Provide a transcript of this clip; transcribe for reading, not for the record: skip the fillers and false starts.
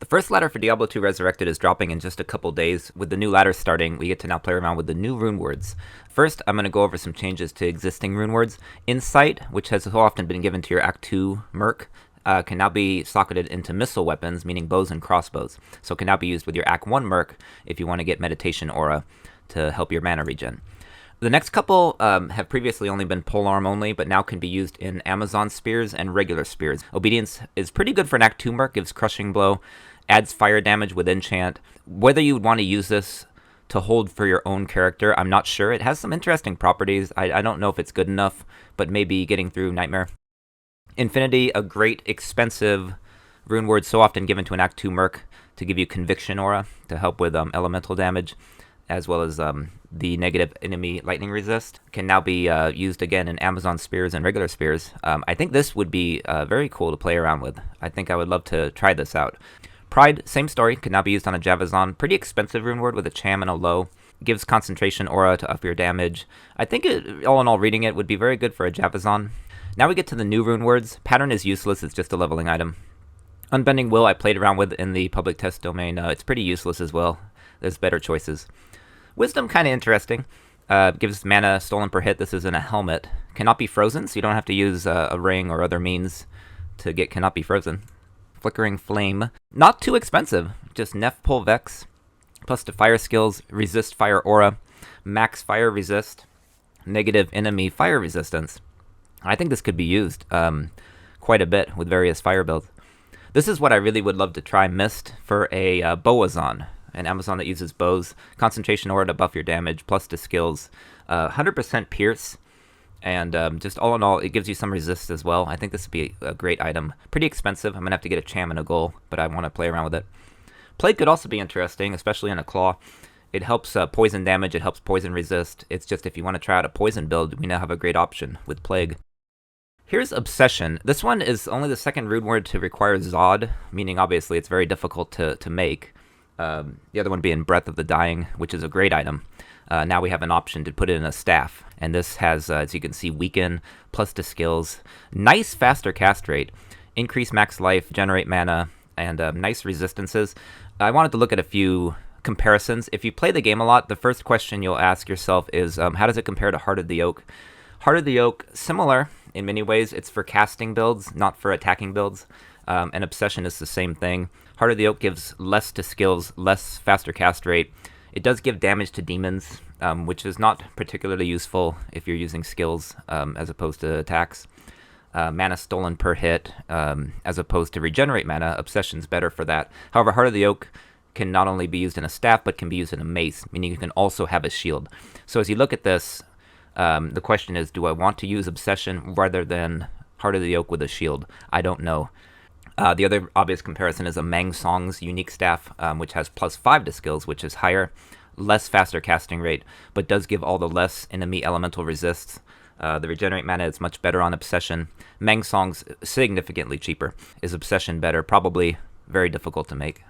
first ladder for Diablo 2 Resurrected is dropping in just a couple days. With the new ladder starting, we get to now play around with the new Runewords. First, I'm going to go over some changes to existing Runewords. Insight, which has so often been given to your Act 2 Merc, can now be socketed into missile weapons, meaning bows and crossbows. So it can now be used with your Act 1 Merc if you want to get Meditation Aura to help your mana regen. The next couple have previously only been polearm only, but now can be used in Amazon Spears and regular Spears. Obedience is pretty good for an Act 2 Merc, gives Crushing Blow, adds fire damage with enchant. Whether you would want to use this to hold for your own character, I'm not sure. It has some interesting properties. I don't know if it's good enough, but maybe getting through Nightmare. Infinity, a great expensive rune word so often given to an Act 2 Merc to give you Conviction Aura to help with elemental damage, as well as the negative enemy lightning resist, can now be used again in Amazon Spears and regular Spears. I think this would be very cool to play around with. I think I would love to try this out. Pride, same story, can now be used on a Javazon. Pretty expensive rune word with a Cham and a Low. Gives Concentration Aura to up your damage. I think all in all, reading it would be very good for a Javazon. Now we get to the new rune words. Pattern is useless, it's just a leveling item. Unbending Will I played around with in the public test domain. It's pretty useless as well. There's better choices. Wisdom, kind of interesting. Gives mana stolen per hit. This is in a helmet. Cannot be frozen, so you don't have to use a ring or other means to get cannot be frozen. Flickering Flame. Not too expensive. Just Nef Pull Vex. Plus to fire skills. Resist Fire Aura. Max Fire Resist. Negative enemy fire resistance. I think this could be used quite a bit with various fire builds. This is what I really would love to try. Mist for a Boazon. An Amazon that uses bows. Concentration Aura to buff your damage, plus to skills. 100% Pierce, and just all in all, it gives you some resist as well. I think this would be a great item. Pretty expensive. I'm going to have to get a Cham and a Goal, but I want to play around with it. Plague could also be interesting, especially on a Claw. It helps poison damage, it helps poison resist. It's just if you want to try out a poison build, we now have a great option with Plague. Here's Obsession. This one is only the second rune word to require Zod, meaning obviously it's very difficult to make. The other one being Breath of the Dying, which is a great item. Now we have an option to put it in a staff. And this has, as you can see, Weaken, plus to skills. Nice faster cast rate. Increase max life, generate mana, and nice resistances. I wanted to look at a few comparisons. If you play the game a lot, the first question you'll ask yourself is, how does it compare to Heart of the Oak? Heart of the Oak, similar in many ways. It's for casting builds, not for attacking builds. And Obsession is the same thing. Heart of the Oak gives less to skills, less faster cast rate. It does give damage to demons, which is not particularly useful if you're using skills as opposed to attacks. Mana stolen per hit, as opposed to regenerate mana. Obsession's better for that. However, Heart of the Oak can not only be used in a staff, but can be used in a mace, meaning you can also have a shield. So as you look at this, the question is, do I want to use Obsession rather than Heart of the Oak with a shield? I don't know. The other obvious comparison is a Mangsong's unique staff, which has +5 to skills, which is higher, less faster casting rate, but does give all the less enemy elemental resists. The regenerate mana is much better on Obsession. Mangsong's significantly cheaper. Is Obsession better? Probably very difficult to make.